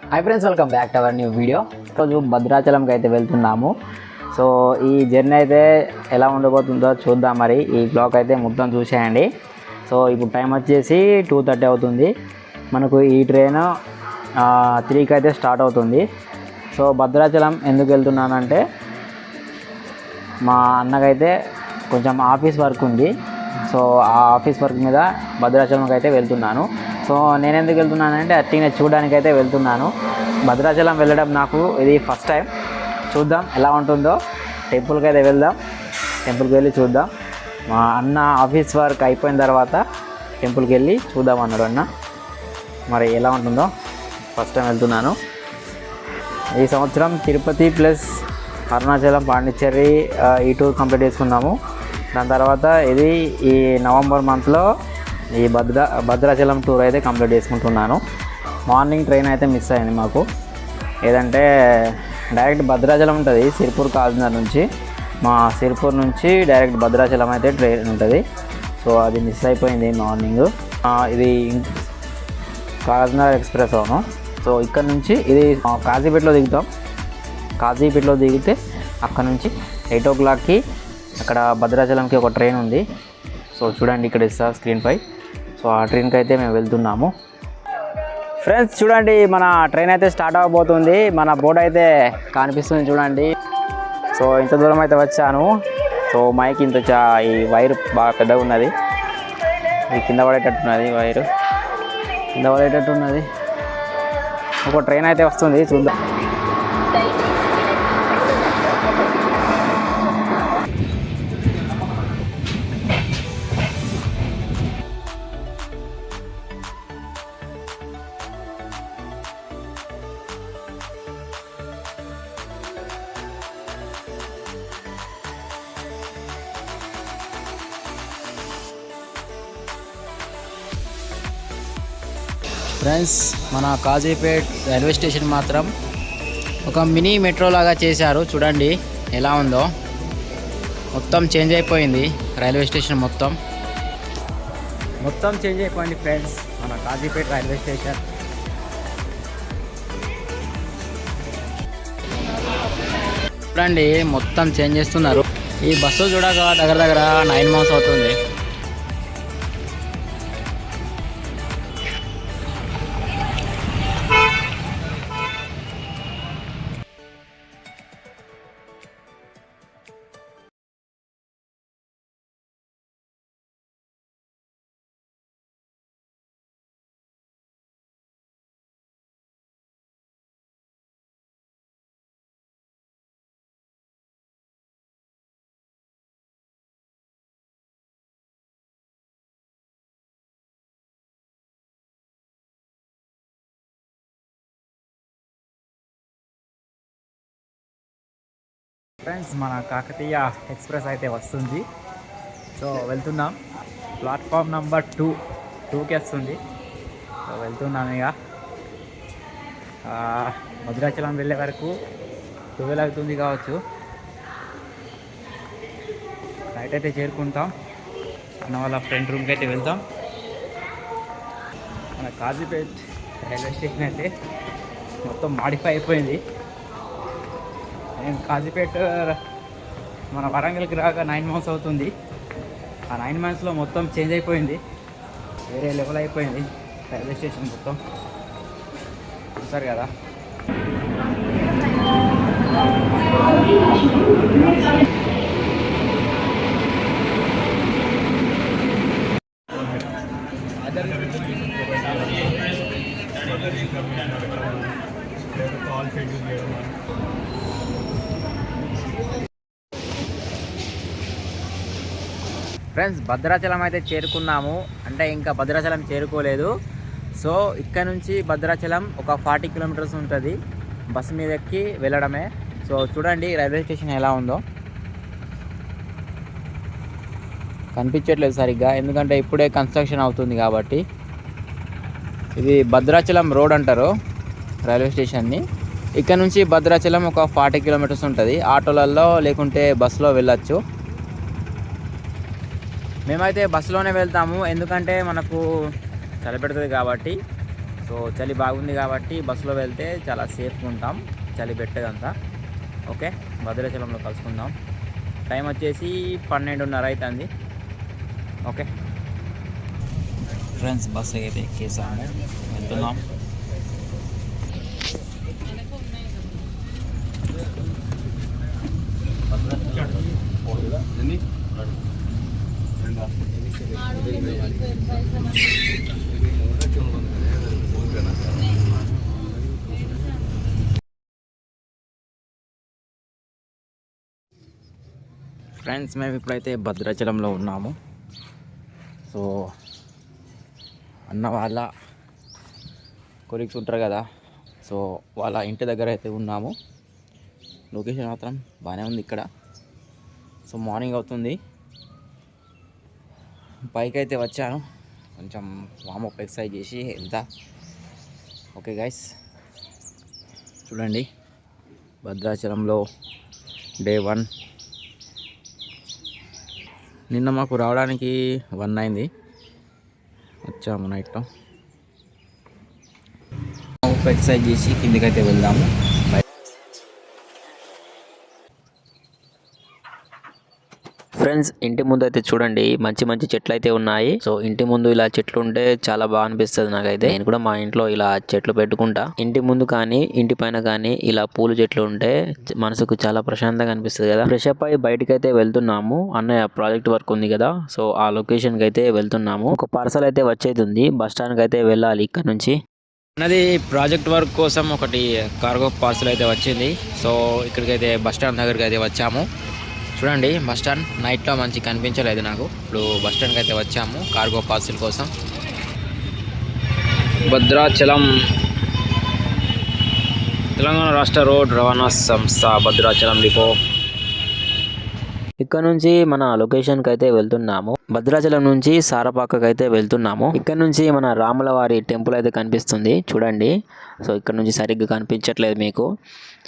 Hi friends, welcome back to our new video. ఈరోజు భద్రాచలంకి అయితే వెళ్తున్నాము. సో ఈ జర్నీ అయితే ఎలా ఉండబోతుందో చూద్దాం. మరి ఈ బ్లాగ్ అయితే మొత్తం చూసేయండి. సో ఇప్పుడు టైం వచ్చేసి 2:30 అవుతుంది. మనకు ఈ ట్రైన్ 3కి అయితే స్టార్ట్ అవుతుంది. సో భద్రాచలం ఎందుకు వెళ్తున్నానంటే మా అన్నకైతే కొంచెం ఆఫీస్ వర్క్ ఉంది. సో ఆ ఆఫీస్ వర్క్ మీద భద్రాచలంకి అయితే వెళ్తున్నాను. సో నేను ఎందుకు వెళ్తున్నానంటే అట్టినే చూడడానికి అయితే వెళ్తున్నాను. భద్రాచలం వెళ్ళడం నాకు ఇది ఫస్ట్ టైం. చూద్దాం ఎలా ఉంటుందో. టెంపుల్కి అయితే వెళ్దాం. టెంపుల్కి వెళ్ళి చూద్దాం. మా అన్న ఆఫీస్ వర్క్ అయిపోయిన తర్వాత టెంపుల్కి వెళ్ళి చూద్దాం అన్నాడు అన్న. మరి ఎలా ఉంటుందో. ఫస్ట్ టైం వెళ్తున్నాను. ఈ సంవత్సరం తిరుపతి ప్లస్ అరుణాచలం పాండిచ్చేరి ఈ టూర్ కంప్లీట్ చేసుకున్నాము. దాని తర్వాత ఇది ఈ నవంబర్ మంత్లో ఈ భద్రాచలం టూర్ అయితే కంప్లీట్ చేసుకుంటున్నాను. మార్నింగ్ ట్రైన్ అయితే మిస్ అయింది మాకు. ఏదంటే డైరెక్ట్ భద్రాచలం ఉంటుంది సిరిపూర్ కాకినాడ నుంచి. మా సిరిపూర్ నుంచి డైరెక్ట్ భద్రాచలం అయితే ట్రైన్ ఉంటుంది. సో అది మిస్ అయిపోయింది మార్నింగ్. ఇది కాకినాడ ఎక్స్ప్రెస్ అవును. సో ఇక్కడ నుంచి ఇది కాజీపేటలో దిగుతాం. కాజీపేటలో దిగితే అక్కడ నుంచి 8 o'clockకి అక్కడ భద్రాచలంకి ఒక ట్రైన్ ఉంది. సో చూడండి ఇక్కడ ఇస్తా స్క్రీన్ పై. సో ఆ ట్రైన్కి అయితే మేము వెళ్తున్నాము. ఫ్రెండ్స్ చూడండి, మన ట్రైన్ అయితే స్టార్ట్ అవ్వబోతుంది. మన బోర్డు అయితే కనిపిస్తుంది చూడండి. సో ఇంత దూరం అయితే వచ్చాను. సో మైక్ ఇంత ఈ వైర్ బాగా పెద్దగా ఉన్నది. ఇది కింద పడేటట్టున్నది. వైరు కింద పడేటట్టున్నది. ఒక ట్రైన్ అయితే వస్తుంది, చూద్దాం. ఫ్రెండ్స్, మన కాజీపేట్ రైల్వే స్టేషన్ మాత్రం ఒక మినీ మెట్రో లాగా చేశారు. చూడండి ఎలా ఉందో. మొత్తం చేంజ్ అయిపోయింది రైల్వే స్టేషన్. మొత్తం చేంజ్ అయిపోయింది ఫ్రెండ్స్ మన కాజీపేట్ రైల్వే స్టేషన్. చూడండి మొత్తం చేంజ్ చేస్తున్నారు. ఈ బస్సు చూడక దగ్గర 9 months అవుతుంది. ఫ్రెండ్స్, మన కాకతీయ ఎక్స్ప్రెస్ అయితే వస్తుంది. సో వెళ్తున్నాం. ప్లాట్ఫామ్ నెంబర్ 2కి వస్తుంది. సో వెళ్తున్నాం. ఇక భద్రాచలం వెళ్ళే వరకు 12 అవుతుంది కావచ్చు. నైట్ అయితే చేరుకుంటాం. అన్న వాళ్ళ ఫ్రెండ్ రూమ్కి అయితే వెళ్తాం. మన కాజీపేట్ రైల్వే స్టేషన్ అయితే మొత్తం మాడిఫై అయిపోయింది. నేను కాజీపేట మన వరంగల్కి రాక 9 months అవుతుంది. ఆ 9 monthsలో మొత్తం చేంజ్ అయిపోయింది. వేరే లెవెల్ అయిపోయింది రైల్వే స్టేషన్ మొత్తం. చూసారు కదా. ఫ్రెండ్స్, భద్రాచలం అయితే చేరుకున్నాము. అంటే ఇంకా భద్రాచలం చేరుకోలేదు. సో ఇక్కడ నుంచి భద్రాచలం ఒక 40 kilometers ఉంటుంది. బస్సు మీద ఎక్కి వెళ్ళడమే. సో చూడండి రైల్వే స్టేషన్ ఎలా ఉందో. కనిపించట్లేదు సరిగ్గా, ఎందుకంటే ఇప్పుడే కన్స్ట్రక్షన్ అవుతుంది కాబట్టి. ఇది భద్రాచలం రోడ్ అంటారు రైల్వే స్టేషన్ని. ఇక్కడ నుంచి భద్రాచలం ఒక 40 kilometers ఉంటుంది. ఆటోలలో లేకుంటే బస్సులో వెళ్ళచ్చు. మేమైతే బస్సులోనే వెళ్తాము, ఎందుకంటే మనకు చలి పెడుతుంది కాబట్టి. సో చలి బాగుంది కాబట్టి బస్సులో వెళ్తే చాలా సేఫ్గా ఉంటాం, చలి పెట్టేదంతా. ఓకే, భద్రాచలంలో కలుసుకుందాం. టైం వచ్చేసి 12:30 అవుతుంది. ఓకే ఫ్రెండ్స్, బస్సు అయితే ఎక్కేసాము, వెళ్తున్నాం. ఫ్రెండ్స్, మేము ఇప్పుడైతే భద్రాచలంలో ఉన్నాము. సో అన్న వాళ్ళ కొలీగ్స్ ఉంటారు కదా, సో వాళ్ళ ఇంటి దగ్గర అయితే ఉన్నాము. లొకేషన్ మాత్రం బాగానే ఉంది ఇక్కడ. సో మార్నింగ్ అవుతుంది, పైకి అయితే వచ్చాను, కొంచెం వామప్ ఎక్సర్సైజ్ చేసి వెళ్తా. ఓకే గైస్, చూడండి భద్రాచలంలో డే 1. నిన్న మాకు రావడానికి 1 అయింది, వచ్చాము నైట్లో. ఎక్సర్సైజ్ చేసి కిందికైతే వెళ్దాము. ఫ్రెండ్స్, ఇంటి ముందు అయితే చూడండి మంచి మంచి చెట్లు అయితే ఉన్నాయి. సో ఇంటి ముందు ఇలా చెట్లు ఉంటే చాలా బాగా అనిపిస్తుంది నాకైతే. నేను కూడా మా ఇంట్లో ఇలా చెట్లు పెట్టుకుంటా. ఇంటి ముందు కానీ ఇంటి పైన కానీ ఇలా పూల చెట్లు ఉంటే మనసుకు చాలా ప్రశాంతంగా అనిపిస్తుంది కదా. ఫ్రెష్ అప్ అయి బయటకి అయితే వెళ్తున్నాము. అన్నయ్య ప్రాజెక్ట్ వర్క్ ఉంది కదా, సో ఆ లొకేషన్ కి అయితే వెళ్తున్నాము. ఒక పార్సల్ అయితే వచ్చేది, బస్ స్టాండ్ కి అయితే వెళ్ళాలి ఇక్కడ నుంచి. అన్నది ప్రాజెక్ట్ వర్క్ కోసం ఒకటి కార్గో పార్సల్ అయితే వచ్చింది. సో ఇక్కడికైతే బస్ స్టాండ్ దగ్గరికి అయితే వచ్చాము. చూడండి బస్ స్టాండ్ నైట్లో మంచి కనిపించలేదు నాకు. ఇప్పుడు బస్ స్టాండ్కి అయితే వచ్చాము కార్గో పార్సిల్ కోసం. భద్రాచలం తెలంగాణ రాష్ట్ర రోడ్ రవాణా సంస్థ భద్రాచలం డిపో. ఇక్కడ నుంచి మన లొకేషన్కి అయితే వెళ్తున్నాము. భద్రాచలం నుంచి సారపాకకి అయితే వెళ్తున్నాము. ఇక్కడ నుంచి మన రాములవారి టెంపుల్ అయితే కనిపిస్తుంది చూడండి. సో ఇక్కడ నుంచి సరిగ్గా కనిపించట్లేదు మీకు.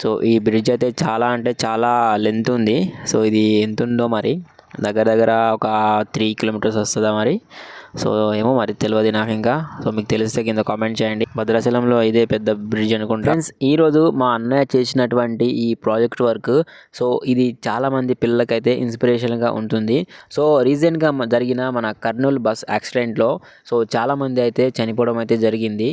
సో ఈ బ్రిడ్జ్ అయితే చాలా అంటే చాలా లెంత్ ఉంది. సో ఇది ఎంత ఉందో మరి, దగ్గర దగ్గర ఒక 3 కిలోమీటర్స్ వస్తుందా మరి. సో ఏమో మరి తెలియదు నాకు ఇంకా. సో మీకు తెలిస్తే కింద కామెంట్ చేయండి. భద్రాచలంలో ఇదే పెద్ద బ్రిడ్జ్ అనుకుంటా. ఫ్రెండ్స్, ఈరోజు మా అన్నయ్య చేసినటువంటి ఈ ప్రాజెక్ట్ వర్క్, సో ఇది చాలా మంది పిల్లలకైతే ఇన్స్పిరేషన్గా ఉంటుంది. సో రీసెంట్గా జరిగిన మన కర్నూలు బస్ యాక్సిడెంట్లో సో చాలా మంది అయితే చనిపోవడం అయితే జరిగింది.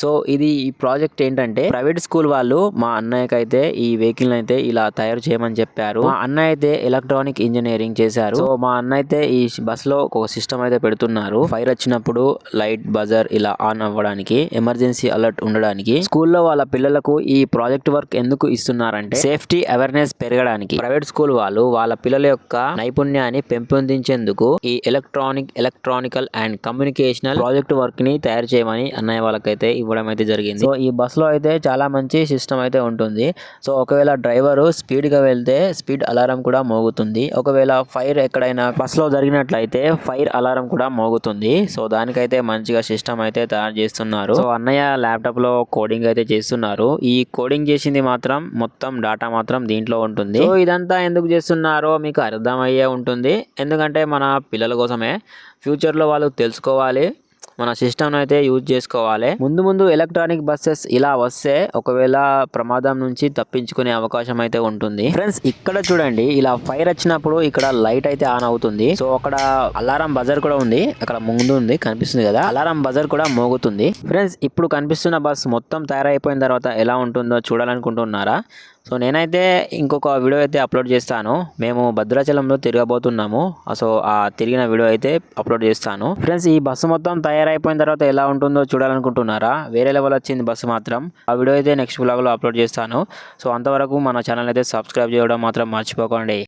సో ఇది ఈ ప్రాజెక్ట్ ఏంటంటే, ప్రైవేట్ స్కూల్ వాళ్ళు మా అన్నయ్యకి అయితే ఈ వెహికల్ అయితే ఇలా తయారు చేయమని చెప్పారు. మా అన్నయ్య అయితే ఎలక్ట్రానిక్ ఇంజనీరింగ్ చేశారు. సో మా అన్నయ్య అయితే ఈ బస్ లో ఒక సిస్టమ్ అయితే పెడుతున్నారు. ఫైర్ వచ్చినప్పుడు లైట్ బజర్ ఇలా ఆన్ అవ్వడానికి, ఎమర్జెన్సీ అలర్ట్ ఉండడానికి. స్కూల్లో వాళ్ళ పిల్లలకు ఈ ప్రాజెక్ట్ వర్క్ ఎందుకు ఇస్తున్నారంటే సేఫ్టీ అవేర్నెస్ పెరగడానికి. ప్రైవేట్ స్కూల్ వాళ్ళు వాళ్ళ పిల్లల యొక్క నైపుణ్యాన్ని పెంపొందించేందుకు ఈ electronical and communicational project work ని తయారు చేయమని అన్నయ్య వాళ్ళకైతే ఇవ్వడం అయితే జరిగింది. సో ఈ బస్ లో అయితే చాలా మంచి సిస్టమ్ అయితే ఉంటుంది. సో ఒకవేళ డ్రైవర్ స్పీడ్ గా వెళ్తే స్పీడ్ అలారం కూడా మోగుతుంది. ఒకవేళ ఫైర్ ఎక్కడైనా బస్ లో జరిగినట్లయితే ఫైర్ అలారం కూడా మోగుతుంది. సో దానికైతే మంచిగా సిస్టమ్ అయితే తయారు చేస్తున్నారు. సో అన్నయ్య ల్యాప్టాప్ లో కోడింగ్ అయితే చేస్తున్నారు. ఈ కోడింగ్ చేసింది మాత్రం మొత్తం డాటా మాత్రం దీంట్లో ఉంటుంది. సో ఇదంతా ఎందుకు చేస్తున్నారో మీకు అర్థమయ్యే ఉంటుంది. ఎందుకంటే మన పిల్లల కోసమే. ఫ్యూచర్ లో వాళ్ళు తెలుసుకోవాలి, మన సిస్టమ్ అయితే యూజ్ చేసుకోవాలి. ముందు ఎలక్ట్రానిక్ బస్సెస్ ఇలా వస్తే ఒకవేళ ప్రమాదం నుంచి తప్పించుకునే అవకాశం అయితే ఉంటుంది. ఫ్రెండ్స్, ఇక్కడ చూడండి ఇలా ఫైర్ వచ్చినప్పుడు ఇక్కడ లైట్ అయితే ఆన్ అవుతుంది. సో అక్కడ అలారం బజర్ కూడా ఉంది, అక్కడ ముందు ఉంది కనిపిస్తుంది కదా, అలారం బజర్ కూడా మోగుతుంది. ఫ్రెండ్స్, ఇప్పుడు కనిపిస్తున్న బస్ మొత్తం తయారైపోయిన తర్వాత ఎలా ఉంటుందో చూడాలనుకుంటున్నారా? సో నేనైతే ఇంకొక వీడియో అయితే అప్లోడ్ చేస్తాను. మేము భద్రాచలంలో తిరగబోతున్నాము. సో ఆ తిరిగిన వీడియో అయితే అప్లోడ్ చేస్తాను. ఫ్రెండ్స్, ఈ బస్సు మొత్తం తయారైపోయిన తర్వాత ఎలా ఉంటుందో చూడాలనుకుంటున్నారా? వేరే లెవెల్ వచ్చింది బస్సు మాత్రం. ఆ వీడియో అయితే నెక్స్ట్ వ్లాగ్లో అప్లోడ్ చేస్తాను. సో అంతవరకు మన ఛానల్ అయితే సబ్స్క్రైబ్ చేయడం మాత్రం మర్చిపోకండి.